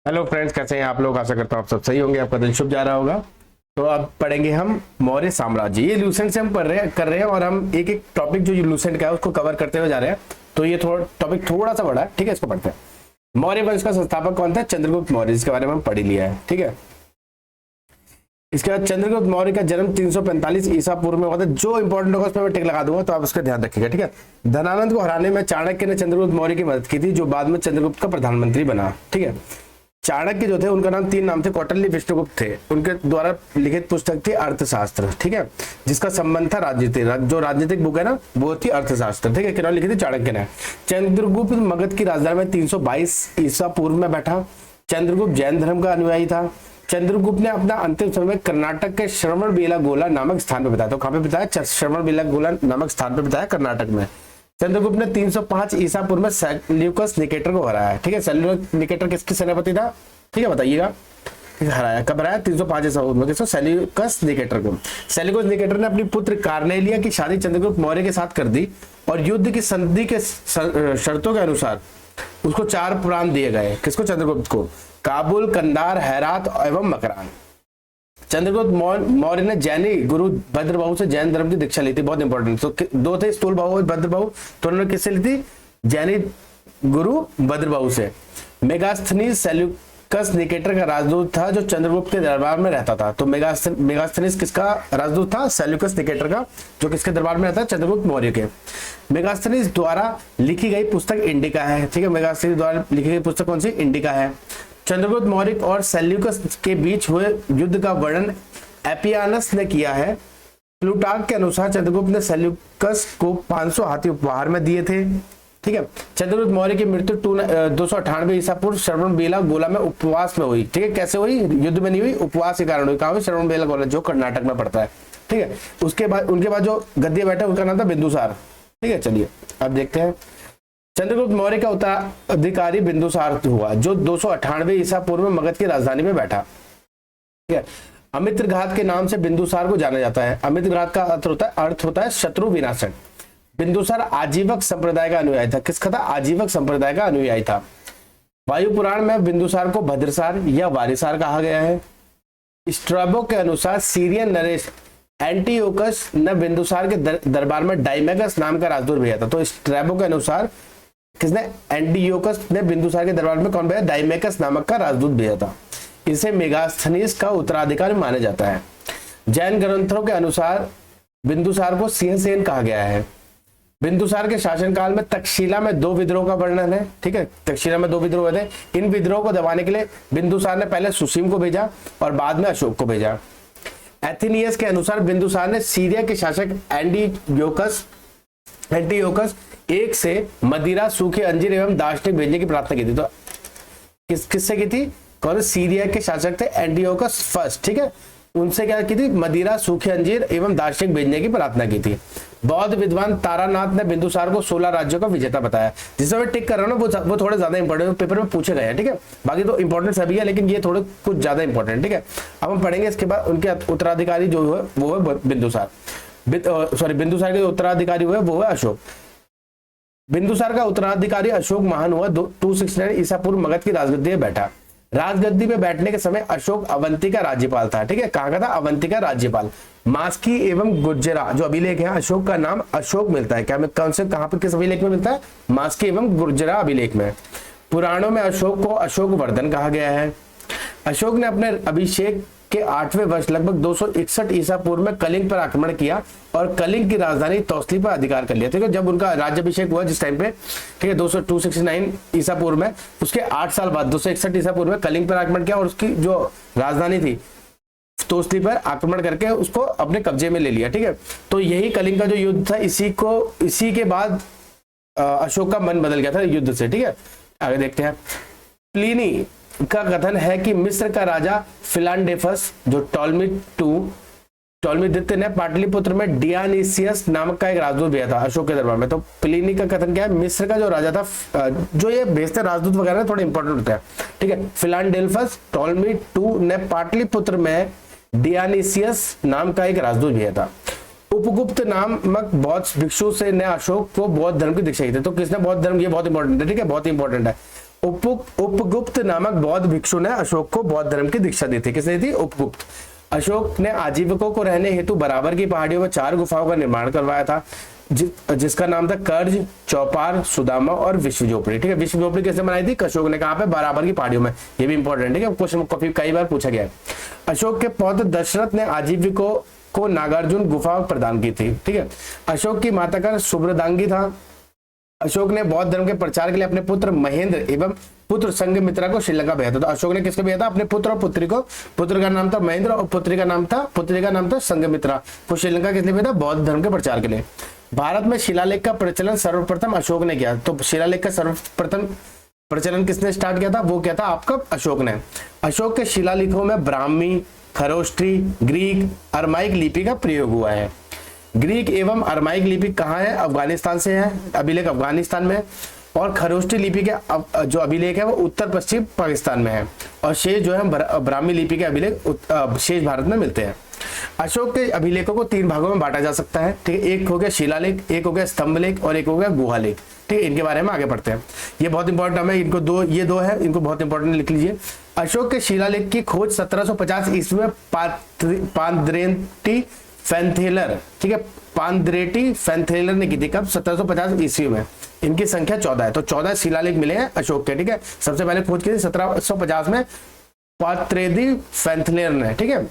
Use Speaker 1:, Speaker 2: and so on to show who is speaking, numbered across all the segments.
Speaker 1: Hello friends, कैसे हैं आप लोग। आशा करता हूँ आप सब सही होंगे, आपका दिन शुभ जा रहा होगा। तो अब पढ़ेंगे हम मौर्य साम्राज्य। ये लूसेंट से हम कर रहे हैं और हम एक एक टॉपिक जो लूसेंट का है उसको कवर करते हुए जा रहे हैं। तो ये टॉपिक थोड़ा सा बड़ा है, ठीक है। इसको पढ़ते हैं। मौर्य वंश का संस्थापक कौन था? चंद्रगुप्त मौर्य, जिसके बारे में हम पढ़ ही लिया है, ठीक है। इसके बाद चंद्रगुप्त मौर्य का जन्म 345 ईसा पूर्व में हुआ था। जो इंपॉर्टेंट होगा उस पर मैं टिक लगा दूंगा, तो आप उसका ध्यान रखिएगा, ठीक है। धनानंद को हराने में चाणक्य ने चंद्रगुप्त मौर्य की मदद की थी, जो बाद में चंद्रगुप्त का प्रधानमंत्री बना, ठीक है। चाणक्य जो थे उनका नाम 3 नाम थे। कौटिल्य, विष्णुगुप्त थे। उनके द्वारा लिखित पुस्तक थी अर्थशास्त्र, ठीक है, जिसका संबंध था राजनीति। जो राजनीतिक बुक है ना वो थी अर्थशास्त्र, ठीक है। किन्होंने लिखी थी? चाणक्य ने। चंद्रगुप्त मगध की राजधानी में 322 ईसा पूर्व में बैठा। चंद्रगुप्त जैन धर्म का अनुयायी था। चंद्रगुप्त ने अपना अंतिम समय कर्नाटक के श्रवणबेलागोला नामक स्थान पर बिताया। तो कहां पे बिताया? श्रवणबेलागोला नामक स्थान पर बिताया, कर्नाटक में। चंद्रगुप्त ने 305 ईसा पूर्व में सेल्यूकस निकेटर को हराया, ठीक है। सेल्यूकस निकेटर किसके सेनापति था? ठीक है, बताइएगा। हराया कब? हराया 305 ईसा पूर्व में। किसको? सेल्यूकस निकेटर को। सेल्यूकस निकेटर ने अपनी पुत्र कार्नेलिया की शादी चंद्रगुप्त मौर्य के साथ कर दी और युद्ध की संधि के शर्तों के अनुसार उसको 4 प्रांत दिए गए। किसको? चंद्रगुप्त को। काबुल, कंधार, हेरात एवं मकरान। चंद्रगुप्त मौर्य ने जैनी गुरु भद्रबाहु से जैन धर्म की दीक्षा ली थी। बहुत इंपॉर्टेंट। तो 2 थे, स्थूल बाहु और भद्रबाहु। तो उन्होंने किससे ली थी? जैनी गुरु भद्रबाहु से। मेगास्थनीज सेल्यूकस निकेटर का राजदूत था, जो चंद्रगुप्त के दरबार में रहता था। तो मेगास्थनीज किसका राजदूत था? सेल्यूकस निकेटर का, जो किसके दरबार में रहता है? चंद्रगुप्त मौर्य के। मेगास्थनीज द्वारा लिखी गई पुस्तक इंडिका है, ठीक है। मेगास्थनीज द्वारा लिखी गई पुस्तक कौन सी? इंडिका है। चंद्रगुप्त मौर्य और सेल्यूकस के बीच हुए युद्ध का वर्णन एपियानस ने किया है। प्लूटार्क के अनुसार चंद्रगुप्त ने सेल्यूकस को 500 हाथी उपहार में दिए थे, ठीक है। चंद्रगुप्त मौर्य की मृत्यु 298 ईसा पूर्व श्रवणबेलागोला में उपवास में हुई, ठीक है। कैसे हुई? युद्ध में नहीं हुई, उपवास के कारण हुई। कहां हुई? श्रवणबेलागोला, जो कर्नाटक में पड़ता है, ठीक है। उसके बाद उनके बाद जो गद्दी बैठे उनका नाम था बिंदुसार, ठीक है। चलिए अब देखते हैं। चंद्रगुप्त मौर्य का उत्तराधिकारी बिंदुसार हुआ, जो 298 ईसा पूर्व में मगध की राजधानी में बैठा, ठीक है। अमित्रघात के नाम से बिंदुसार को जाना जाता है। अमित्रघात का अर्थ होता है शत्रु विनाशक। बिंदुसार आजीवक संप्रदाय का अनुयायी था। किसका था? आजीवक संप्रदाय का अनुयायी था। वायु पुराण में बिंदुसार को भद्रसार या वारिसार कहा गया है। स्ट्रैबो के अनुसार सीरियन नरेश एंटीओकस ने बिंदुसार के दरबार में डाइमेगस नाम का राजदूत भेजा था। तो स्ट्रैबो के अनुसार किसने? एंटीओकस ने बिंदुसार के दरबार में कौन भेजा? डाइमेकस नामक का राजदूत भेजा था। इसे मेगास्थनीज का उत्तराधिकारी माना जाता है। जैन ग्रंथों के अनुसार बिंदुसार को सिंहसेन कहा गया है। बिंदुसार के शासनकाल में तक्षशिला में 2 विद्रोह का वर्णन है, ठीक है। तक्षशिला में 2 विद्रोह हुए थे। इन विद्रोह को दबाने के लिए बिंदुसार ने पहले सुसीम को भेजा और बाद में अशोक को भेजा। एथिनियस के अनुसार बिंदुसार ने सीरिया के शासक एंटीओकस एक से मदिरा, सूखे अंजीर एवं दार्शनिक भेजने की प्रार्थना की थी। तो किससे की थी? कौन? सीरिया के शासक थे एंटीओकस फर्स्ट, ठीक है। उनसे क्या की थी? मदिरा, सूखे अंजीर एवं दार्शनिक भेजने की प्रार्थना की थी। बौद्ध विद्वान तारानाथ ने बिंदुसार को 16 राज्यों का विजेता बताया। जिसमें मैं टिक कर रहा हूँ ना वो थोड़े ज्यादा इंपॉर्टेंट पेपर में पूछे गए हैं, ठीक है। बाकी तो इंपॉर्टेंट सभी है, लेकिन ये थोड़े कुछ ज्यादा इंपॉर्टेंट, ठीक है। अब हम पढ़ेंगे इसके बाद। उनके उत्तराधिकारी जो है वो है बिंदुसार। बिंदुसार के उत्तराधिकारी हुए वो है अशोक। बिंदुसार का उत्तराधिकारी अशोक महान हुआ 269 ईसा पूर्व मगध की राजगद्दी में बैठा। राजगद्दी में बैठने के समय अशोक अवंती का राज्यपाल था, ठीक है। कहां का था? अवंती का राज्यपाल। मास्की एवं गुर्जरा जो अभिलेख है, अशोक का नाम अशोक मिलता है। क्या कौन से कहां पर किस अभिलेख में मिलता है? मास्की एवं गुर्जरा अभिलेख में। पुराणों में अशोक को अशोक वर्धन कहा गया है। अशोक ने अपने अभिषेक के 8वें वर्ष लगभग 261 ईसा पूर्व में कलिंग पर आक्रमण किया और कलिंग की राजधानी तौसली पर अधिकार कर लिया, ठीक है। जब उनका राज्याभिषेक हुआ जिस टाइम पे, ठीक है, 269 ईसा पूर्व में, उसके 8 साल बाद 261 ईसा पूर्व में कलिंग पर आक्रमण किया और उसकी जो राजधानी थी तौसली पर आक्रमण करके उसको अपने कब्जे में ले लिया, ठीक है। तो यही कलिंग का जो युद्ध था, इसी के बाद अशोक का मन बदल गया था युद्ध से, ठीक है। आगे देखते हैं। प्लिनी का कथन है कि मिस्र का राजा फिलाडेल्फस जो टॉलमी द्वितीय ने पाटलिपुत्र में डियानिसियस नामक का एक राजदूत भेजा था अशोक के दरबार में। तो प्लिनी का कथन क्या है? मिस्र का जो राजा था, जो ये भेजते राजदूत वगैरह थोड़े इंपॉर्टेंट होते हैं, ठीक है। फिलाडेल्फस टॉलमी ने पाटलिपुत्र में डियानिसियस नाम का एक राजदूत भेजा था। उपगुप्त नामक बौद्ध भिक्षु से ने अशोक को बौद्ध धर्म की दीक्षा दी थी। तो किसने बौद्ध धर्म? ये बहुत इंपॉर्टेंट है, ठीक है, बहुत इंपॉर्टेंट है। उपगुप्त नामक बौद्ध भिक्षु ने अशोक को बौद्ध धर्म की दीक्षा दी थी। किसने दी? उपगुप्त। अशोक ने आजीविकों को रहने हेतु बराबर की पहाड़ियों में 4 गुफाओं का निर्माण करवाया था, जिसका नाम था कर्ज, चौपार, सुदामा और विश्वझोपड़ी। ठीक है, विश्वझोपड़ी कैसे बनाई थी? अशोक ने कहा पे? बराबर की पहाड़ियों में। ये भी इंपॉर्टेंट है, क्वेश्चन काफी कई बार पूछा गया है। अशोक के पौत्र दशरथ ने आजीविकों को नागार्जुन गुफा प्रदान की थी। ठीक है, अशोक की माता का सुब्रदांगी था। अशोक ने बौद्ध धर्म के प्रचार के लिए अपने पुत्र महेंद्र एवं पुत्र संघमित्रा को श्रीलंका भेजा था। तो अशोक ने किसको भेजा था? अपने पुत्र और पुत्री को। पुत्र का नाम था महेंद्र और पुत्री का नाम था संघमित्रा को श्रीलंका किस लिए भेजा? बौद्ध धर्म के प्रचार के लिए। भारत में शिलालेख का प्रचलन सर्वप्रथम अशोक ने किया। तो शिलालेख का सर्वप्रथम प्रचलन किसने स्टार्ट किया था? वो क्या था आपका? अशोक ने। अशोक के शिलालेखों में ब्राह्मी, खरोष्टी, ग्रीक, अरमाइक लिपि का प्रयोग हुआ है। ग्रीक एवं अरमाइक लिपि कहाँ है? अफगानिस्तान से है, अभिलेख अफगानिस्तान में। और खरोष्टी लिपि के जो अभिलेख है वो उत्तर पश्चिम पाकिस्तान में है। और शेष जो है ब्राह्मी लिपि के अभिलेख शेष भारत में मिलते हैं। अशोक के अभिलेखों को 3 भागों में बांटा जा सकता है। ठीक है, एक हो गया शिलालेख, एक हो गया स्तंभलेख और एक हो गया गुहालेख। ठीक है, इनके बारे में आगे पढ़ते हैं। ये बहुत इंपॉर्टेंट है, इनको ये दो है, इनको बहुत इंपॉर्टेंट लिख लीजिए। अशोक के शिलालेख की खोज 1750 ईस्वी में पांद्रेटी फैंथेलर, ठीक है, पांद्रेटी फैंथेलर ने की थी। कब? 1750 ईस्वी में। इनकी संख्या 14 है। तो 14 शिलालेख मिले हैं अशोक के। ठीक है, सबसे पहले खोज की थी 1750 में पांद्रेटी फैंथेलर ने। ठीक है,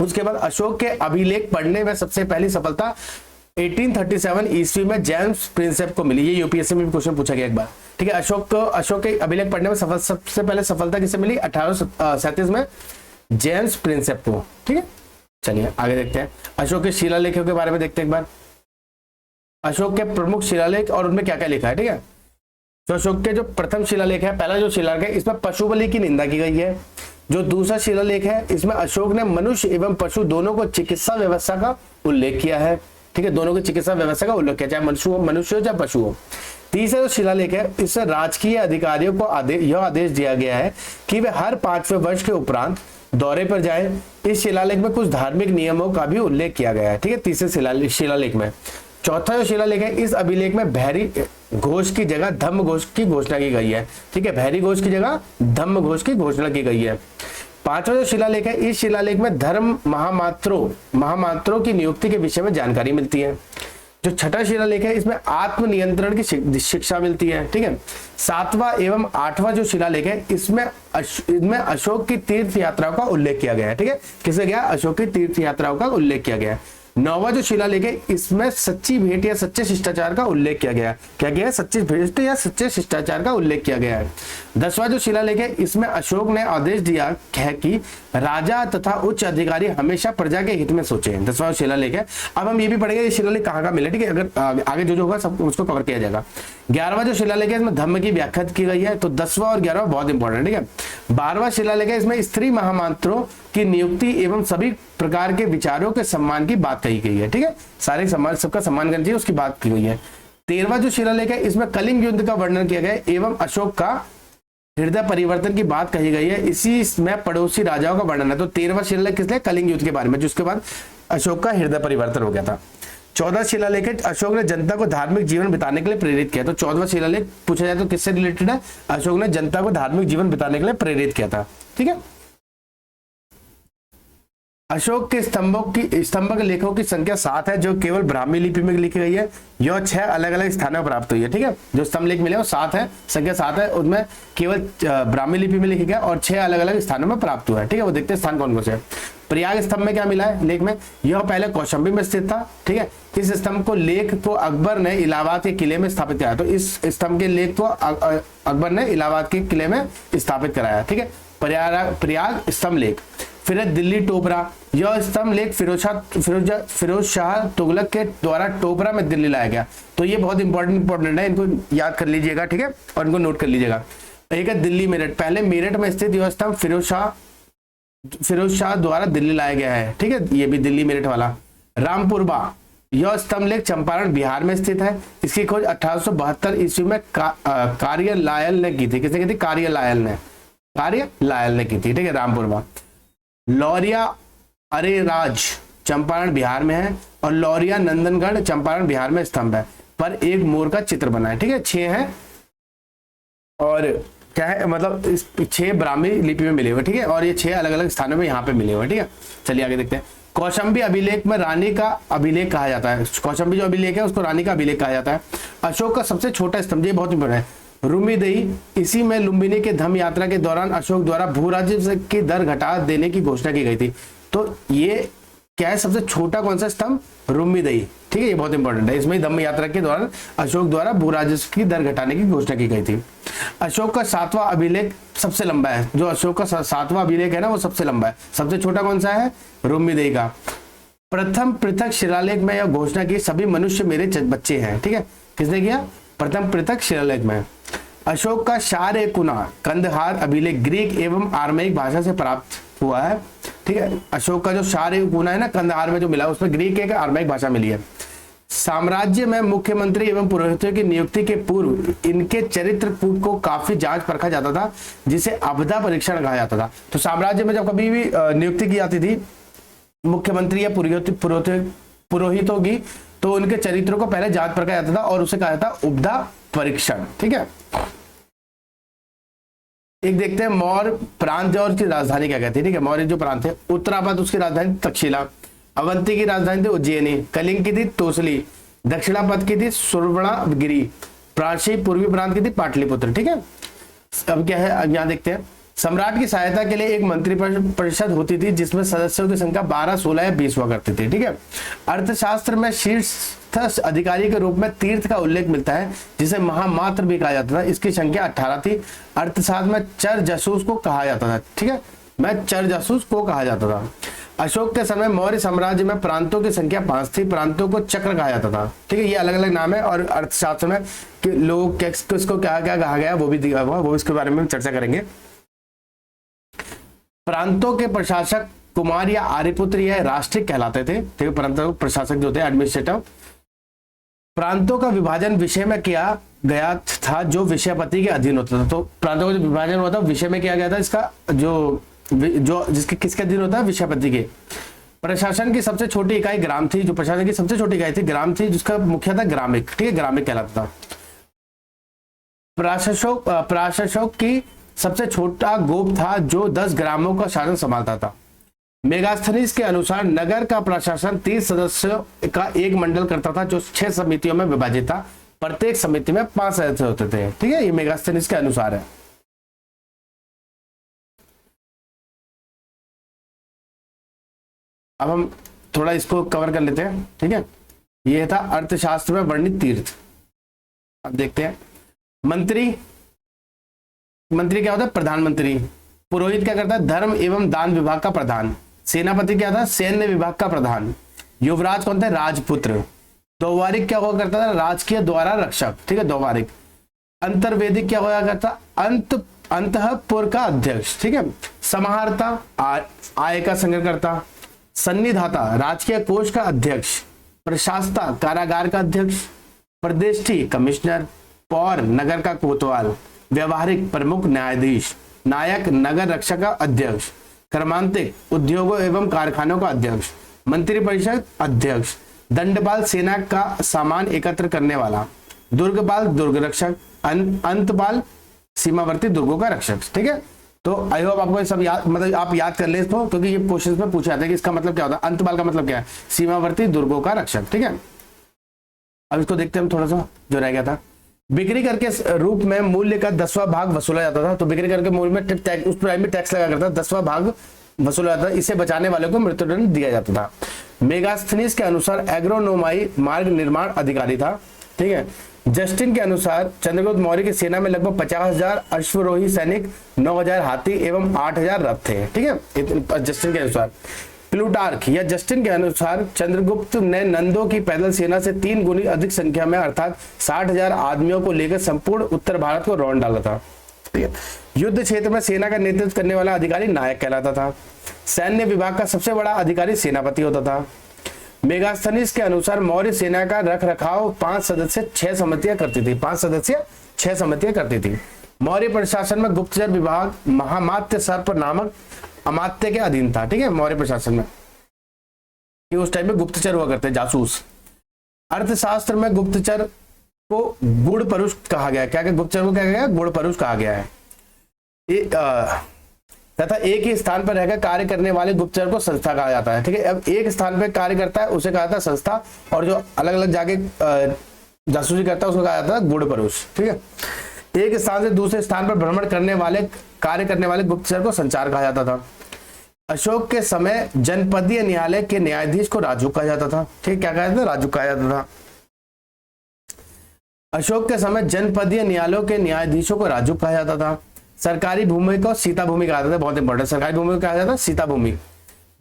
Speaker 1: उसके बाद अशोक के अभिलेख पढ़ने में सबसे पहली सफलता 1837 ईस्वी में जेम्स प्रिंसेप को मिली। ये यूपीएससी में भी क्वेश्चन पूछा गया एक बार। ठीक है, अशोक के अभिलेख पढ़ने में सबसे पहले सफलता किसे मिली? 1837 में जेम्स प्रिंसेप को। ठीक है, चलिए आगे देखते हैं। अशोक के शिलालेखों के बारे में देखते हैं एक बार। अशोक के प्रमुख शिलालेख और उनमें क्या क्या लिखा है। ठीक है, तो अशोक के जो प्रथम शिलालेख है, पहला जो शिलालेख है, इसमें पशु बलि की निंदा की गई है। जो दूसरा शिलालेख है, इसमें अशोक ने मनुष्य एवं पशु दोनों को चिकित्सा व्यवस्था का उल्लेख किया है। ठीक है, दोनों की चिकित्सा व्यवस्था का उल्लेख किया, चाहे मनुष्य हो चाहे पशु हो। तीसरा जो शिलालेख है, इससे राजकीय अधिकारियों को यह आदेश दिया गया है कि वे हर 5वें वर्ष के उपरांत दौरे पर जाएं। इस शिलालेख में कुछ धार्मिक नियमों का भी उल्लेख किया गया है। ठीक है, तीसरे शिलालेख में। चौथा जो शिलालेख है, इस अभिलेख में भैरी घोष की जगह धम्म घोष की घोषणा की गई है। ठीक है, भैरी घोष की जगह धम्म घोष की घोषणा की गई है। पांचवा जो शिलालेख है, इस शिलालेख में धर्म महामात्रों की नियुक्ति के विषय में जानकारी मिलती है। जो छठा शिलालेख है, इसमें आत्मनियंत्रण की शिक्षा मिलती है। ठीक है, 7वां एवं 8वां जो शिलालेख है, इसमें अशोक की तीर्थ यात्राओं का उल्लेख किया गया है। ठीक है, किसे गया? अशोक की तीर्थ यात्राओं का उल्लेख किया गया है। 9वां जो शिलालेख है, इसमें सच्ची भेंट या सच्चे शिष्टाचार का उल्लेख किया गया है। क्या गया है? सच्ची भेंट या सच्चे शिष्टाचार का उल्लेख किया गया है। 10वां जो शिलालेख है, इसमें अशोक ने आदेश दिया है कि राजा तथा उच्च अधिकारी हमेशा प्रजा के हित में सोचे। 10वां शिलालेख है। अब हम ये भी पढ़ेंगे ये शिलालेख कहाँ का मिले। ठीक है, अगर आगे जो होगा सब उसको कवर किया जाएगा। 11वां जो शिलालेख है, इसमें धम्म की व्याख्या की गई है। तो 10वां और 11वां बहुत इंपॉर्टेंट। ठीक है, 12वां शिलालेख है, इसमें स्त्री महामात्रों की नियुक्ति एवं सभी प्रकार के विचारों के सम्मान की बात कही गई है। ठीक है, सारे सम्मान, सबका सम्मान करना चाहिए, उसकी बात की गई है। 13वां जो शिलालेख है, इसमें कलिंग युद्ध का वर्णन किया गया है एवं अशोक का हृदय परिवर्तन की बात कही गई है। इसी में पड़ोसी राजाओं का वर्णन है। तो 13वां शिलालेख किसने? कलिंग युद्ध के बारे में, जिसके बाद अशोक का हृदय परिवर्तन हो गया था। 14 शिलालेख है, अशोक ने जनता को धार्मिक जीवन बिताने के लिए प्रेरित किया। तो 14वां शिलालेख पूछा जाए तो किससे रिलेटेड है? अशोक ने जनता को धार्मिक जीवन बिताने के लिए प्रेरित किया था। ठीक है, अशोक के स्तंभ लेखों की संख्या 7 है, जो केवल ब्राह्मी लिपि में लिखी गई है। यह 6 अलग अलग स्थानों पर प्राप्त हुई है। ठीक है, जो स्तंभ लेख मिले वो 7 है, संख्या 7 है, उसमें केवल ब्राह्मी लिपि में लिखी गया और 6 अलग अलग स्थानों में प्राप्त हुआ है। ठीक है, वो देखते हैं स्थान कौन कौन से है। प्रयाग स्तंभ में क्या मिला है लेख में? यह पहले कौशाम्बी में स्थित था। ठीक है, इस स्तंभ को लेख को अकबर ने इलाहाबाद के किले में स्थापित किया। तो इस स्तंभ के लेख को अकबर ने इलाहाबाद के किले में स्थापित कराया। ठीक है, प्रयाग स्तंभ लेख। फिर दिल्ली टोपरा, यह स्तंभ लेख फिरोज शाह तुगलक के द्वारा टोपरा में दिल्ली लाया गया। तो ये बहुत इंपॉर्टेंट है, इनको याद कर लीजिएगा। ठीक है, और इनको नोट कर लीजिएगा। एक है दिल्ली मेरठ, पहले मेरठ में स्थित यह स्तंभ फिरोज शाह द्वारा दिल्ली लाया गया है। ठीक है, ये भी दिल्ली मेरठ वाला। रामपुरबा, यह स्तंभ लेख चंपारण बिहार में स्थित है। इसकी खोज 1872 ईस्वी में कार्यलायल ने की थी। किसने की थी? कार्यलायल ने की थी। ठीक है, रामपुरबा। लौरिया अरेराज चंपारण बिहार में है और लौरिया नंदनगढ़ चंपारण बिहार में स्तंभ है, पर एक मोर का चित्र बना है। ठीक है, 6 है और क्या है, मतलब इस 6 ब्राह्मी लिपि में मिले हुए, ठीक है, और ये 6 अलग अलग स्थानों में यहाँ पे मिले हुए, ठीक है। चलिए आगे देखते हैं। कौशाम्बी अभिलेख में रानी का अभिलेख कहा जाता है। कौशाम्बी जो अभिलेख है उसको रानी का अभिलेख कहा जाता है। अशोक का सबसे छोटा स्तंभ, ये बहुत इंपॉर्टेंट है, रुम्मीदेई, इसी में लुम्बिनी के धम्म यात्रा के दौरान अशोक द्वारा भू राज्य की दर घटा देने की घोषणा की गई थी। तो ये क्या है, सबसे छोटा कौन सा स्तंभ, रुम्मीदेई, ठीक है, ये बहुत इंपॉर्टेंट है। इसमें धम्म यात्रा के दौरान अशोक द्वारा भू राजस्व की दर घटाने की घोषणा की गई थी। अशोक का 7वां अभिलेख सबसे लंबा है, जो अशोक का 7वां अभिलेख है ना वो सबसे लंबा है। सबसे छोटा कौन सा है, रुम्मीदेई का। प्रथम पृथक शिलालेख में यह घोषणा की सभी मनुष्य मेरे बच्चे हैं, ठीक है, किसने किया, प्रथम पृथक शिलालेख में। अशोक का शारकुना कंदहार अभिलेख ग्रीक एवं आर्मेयिक भाषा से प्राप्त हुआ है, ठीक है। अशोक का जो शारकुना है ना कंदहार में जो मिला उसमें ग्रीक एक आर्मेयिक भाषा मिली है। साम्राज्य में मुख्यमंत्री एवं पुरोहितों की नियुक्ति के पूर्व इनके चरित्र को काफी जांच परखा जाता था, जिसे आपदा परीक्षण कहा जाता था। तो साम्राज्य में जब कभी भी नियुक्ति की जाती थी मुख्यमंत्री या पुरोहितों की, तो उनके चरित्रों को पहले जांच परखा जाता था और उसे कहा जाता उपदा परीक्षण, ठीक है। एक देखते हैं मौर्य प्रांत और उसकी राजधानी क्या कहती है, ठीक है। मौर्य जो प्रांत है, उत्तरापद उसकी राजधानी तक्षशिला, अवंती की राजधानी थी उज्जैनी, कलिंग की थी तोसली, दक्षिणापद की थी सुवर्णगिरी, प्राची पूर्वी प्रांत की थी पाटलिपुत्र, ठीक है। अब क्या है, अब यहाँ देखते हैं। सम्राट की सहायता के लिए एक मंत्री परिषद होती थी जिसमें सदस्यों की संख्या 12, 16 या 20 हुआ करती थी, ठीक है। अर्थशास्त्र में शीर्ष अधिकारी के रूप में तीर्थ का उल्लेख मिलता है, जिसे महामात्र भी कहा जाता था। इसकी संख्या 18 थी। अर्थशास्त्र में चर जासूस को कहा जाता था, ठीक है, मैं चर जासूस को कहा जाता था। अशोक के समय मौर्य साम्राज्य में प्रांतों की संख्या 5 थी। प्रांतों को चक्र कहा जाता था, ठीक है, ये अलग अलग नाम है। और अर्थशास्त्र में कि लोग किसको क्या क्या कहा गया वो भी दिया हुआ, वो इसके बारे में चर्चा करेंगे। प्रांतों के प्रशासक कुमार या आर्यपुत्र या राष्ट्रिक कहलाते थे, ठीक है। प्रांतों के प्रशासक जो थे एडमिनिस्ट्रेटर। प्रांतों का विभाजन विषय में किया गया था जो विषयपति के अधीन होता था। तो प्रांतों का जो विभाजन हुआ था विषय में किया गया था, इसका जो जिसके किसके अधीन होता है, विषयपति के। प्रशासन की सबसे छोटी इकाई ग्राम थी। जो प्रशासन की सबसे छोटी इकाई थी ग्राम थी, जिसका मुख्य था ग्रामिक, ठीक है, ग्रामिक कहलाता था। प्रशासक की सबसे छोटा गोप था जो 10 ग्रामों का शासन संभालता था। मेगास्थनीज के अनुसार नगर का प्रशासन 30 सदस्यों का एक मंडल करता था जो 6 समितियों में विभाजित था। प्रत्येक समिति में 5 सदस्य होते थे, ठीक है, ये मेगास्थनीज के अनुसार है। अब हम थोड़ा इसको कवर कर लेते हैं, ठीक है। ये था अर्थशास्त्र में वर्णित तीर्थ। अब देखते हैं मंत्री क्या होता है, प्रधानमंत्री। पुरोहित क्या करता है, धर्म एवं दान विभाग का प्रधान। सेनापति क्या था, सैन्य विभाग का प्रधान। युवराज कौन था, राजपुत्र। द्वारिक क्या हुआ करता था, राजकीय द्वारा रक्षक, ठीक है, द्वारिक। अंतर्वेदिक क्या हुआ करता, अंतःपुर का अध्यक्ष, ठीक है। समाहर्ता आय का संग्रह करता। सन्निधाता राजकीय कोष का अध्यक्ष। प्रशासता कारागार का अध्यक्ष। प्रदेष्ठी कमिश्नर। पौर नगर का कोतवाल। व्यवहारिक प्रमुख न्यायाधीश। नायक नगर रक्षक का अध्यक्ष। कर्मांतिक उद्योगों एवं कारखानों का अध्यक्ष। मंत्रिपरिषद अध्यक्ष। दंडपाल सेना का सामान एकत्र करने वाला। दुर्गपाल दुर्ग रक्षक। अंतपाल सीमावर्ती दुर्गों का रक्षक, ठीक है। तो आई होप आपको सब याद, मतलब आप याद कर ले इसको, क्योंकि ये क्वेश्चन में पूछा जाता है कि इसका मतलब क्या होता है। अंतपाल का मतलब क्या है, सीमावर्ती दुर्गों का रक्षक, ठीक है। अब इसको देखते हैं हम थोड़ा सा जो रह गया था। बिक्री कर के रूप में मूल्य का 10वां भाग वसूला जाता था। तो बिक्री करके मूल्य में टैक्स, उस प्राइम में टैक्स लगा करता था, 10वां भाग वसूला जाता था। इसे बचाने वाले को मृत्युदंड दिया जाता था। मेगास्थनीज के अनुसार एग्रोनोमाई मार्ग निर्माण अधिकारी था, ठीक है। जस्टिन के अनुसार चंद्रगुप्त मौर्य की सेना में लगभग 50,000 अश्वरोही सैनिक, 9,000 हाथी एवं 8,000 रथ थे, ठीक है, जस्टिन के अनुसार। प्लूटार्क या जस्टिन के अनुसार चंद्रगुप्त ने नंदों की पैदल सेना से 3 गुनी अधिक संख्या में अर्थात 60,000 आदमियों को लेकर संपूर्ण उत्तर भारत को रौंद डाला था, ठीक है। युद्ध क्षेत्र में सेना का नेतृत्व करने वाला अधिकारी नायक कहलाता था। सैन्य विभाग का सबसे बड़ा अधिकारी सेनापति होता था। मेगास्थनीज के अनुसार मौर्य सेना का रख रखाव 5 सदस्य 6 समितियां करती थी। 5 सदस्य 6 समितियां करती थी। मौर्य प्रशासन में गुप्तचर विभाग महामात्य सर्प नामक अमात्य के अधीन था, ठीक है। मौर्य प्रशासन में उस टाइम में गुप्तचर हुआ करते, जासूस। अर्थशास्त्र में गुप्तचर को गुण परुष कहा गया। क्या गुप्तचर को क्या गया, गुण परुष कहा गया है। तथा एक ही स्थान पर रहकर कार्य करने वाले गुप्तचर को संस्था कहा जाता है। ठीक है, अब एक स्थान पर कार्य करता है उसे कहा जाता है संस्था, और जो अलग अलग जाके जासूसी करता है उसको कहा जाता है गूढ़ पुरुष। ठीक है, एक स्थान से दूसरे स्थान पर भ्रमण करने वाले कार्य करने वाले गुप्तचर को संचार कहा जाता था। अशोक के समय जनपदीय न्यायालय के न्यायाधीश को राजू कहा जाता था। ठीक, क्या कहा जाता था? राजू कहा जाता था। अशोक के समय जनपदीय न्यायालयों के न्यायाधीशों को राजू कहा जाता था। सरकारी भूमि को सीता भूमि कहा जाता था, बहुत इंपॉर्टेंट, सरकारी भूमि को कहा जाता था सीता भूमि।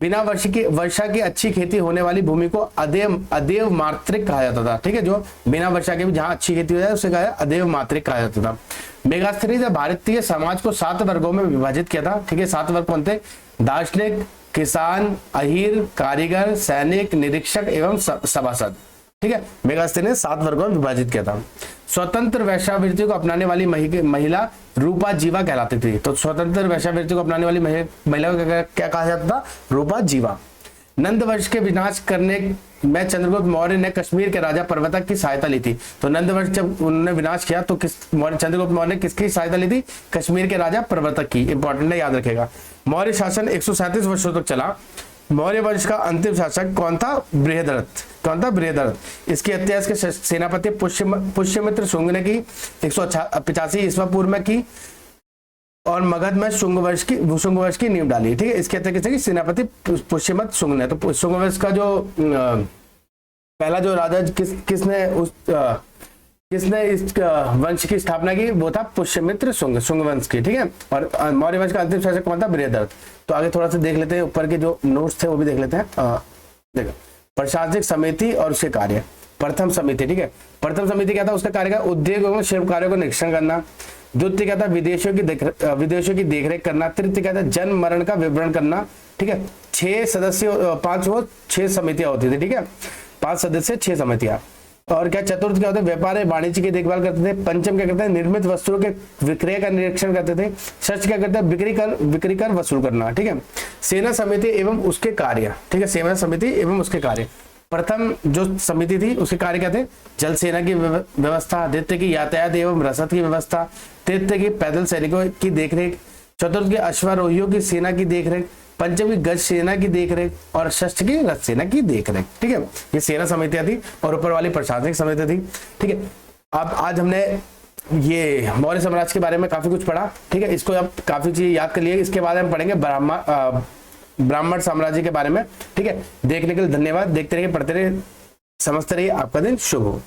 Speaker 1: बिना वर्षा की अच्छी खेती होने वाली भूमि को अदेव मात्रिक कहा जाता था। ठीक है, जो बिना वर्षा के भी जहां अच्छी खेती हो जाए उसे कहा अदेव मात्रिक कहा जाता था। मेगास्थनी ने भारतीय समाज को 7 वर्गों में विभाजित किया था। ठीक है, 7 वर्ग कौन थे? दार्शनिक, किसान, अहीर, कारीगर, सैनिक, निरीक्षक एवं सभासद। ठीक है, मेगास्थनी ने 7 वर्गों में विभाजित किया था। स्वतंत्र वैश्यावृत्ति को अपनाने वाली महिला रूपा जीवा कहलाती थी। तो स्वतंत्र वैश्यावृत्ति को अपनाने वाली महिला को क्या कहा जाता था? रूपा जीवा। नंद वंश के विनाश करने में चंद्रगुप्त मौर्य ने कश्मीर के राजा प्रवर्तक की सहायता ली थी। तो नंद वंश जब उन्होंने विनाश किया तो चंद्रगुप्त मौर्य ने किसकी सहायता ली थी? कश्मीर के राजा प्रवर्तक की। इंपॉर्टेंट है, याद रखेगा। मौर्य शासन 137 वर्षों तक चला। मौर्य वंश का अंतिम शासक कौन था? बृहद्रथ। कौन था? बृहद्रथ। इसकी हत्या इसके सेनापति पुष्यमित्र शुंग ने की 185 ईस्वी पूर्व में की, और मगध में शुंग वंश की नींव डाली। ठीक है, इसके हत्या किसने की? सेनापति पुष्यमित्र शुंग ने। तो शुंग वंश का जो पहला जो राजा किसने इस वंश की स्थापना की? वो था पुष्यमित्र शुंग वंश की। ठीक है, और मौर्य वंश का अंतिम शासक कौन था? बृहद्रथ। तो आगे थोड़ा सा देख लेते हैं, ऊपर के जो नोट्स थे वो भी देख लेते हैं। देखो, प्रशासनिक समिति और उसके कार्य। प्रथम समिति, ठीक है, प्रथम समिति क्या था? उसका कार्य का उद्योग एवं शिल्प कार्यों को निरीक्षण करना। द्वितीय क्या था? विदेशियों की देखरेख करना। तृतीय क्या था? जन्म मरण का विवरण करना। ठीक है, 6 सदस्य 6 समितियां होती थी। ठीक है, 5 सदस्य 6 समितियां। और क्या चतुर्थ क्या होता है? व्यापार वाणिज्य की देखभाल करते थे। पंचम क्या करते हैं? निर्मित वस्तुओं के विक्रय का निरीक्षण करते थे। षष्ठ क्या करते हैं? बिक्री कर वसूल करना। ठीक है, सेना समिति एवं उसके कार्य। ठीक है, सेना समिति एवं उसके कार्य। प्रथम जो समिति थी उसके कार्य क्या थे? जल सेना की व्यवस्था। द्वितीय की यातायात एवं रसद की व्यवस्था। तृतीय की पैदल सैनिकों की देखरेख। चतुर्थ की अश्वारोहियों की सेना की देखरेख। पंचम की गज सेना की देखरेख, और षष्ठ की रथ सेना की देखरेख। ठीक है, ये सेना समितियां थी, और ऊपर वाली प्रशासनिक समिति थी। ठीक है, अब आज हमने ये मौर्य साम्राज्य के बारे में काफी कुछ पढ़ा। ठीक है, इसको आप काफी चीज याद कर लिए। इसके बाद हम पढ़ेंगे ब्राह्मण साम्राज्य के बारे में। ठीक है, देखने के लिए धन्यवाद। देखते रहिए, पढ़ते रहिए, समझते रहिए। आपका दिन शुभ हो।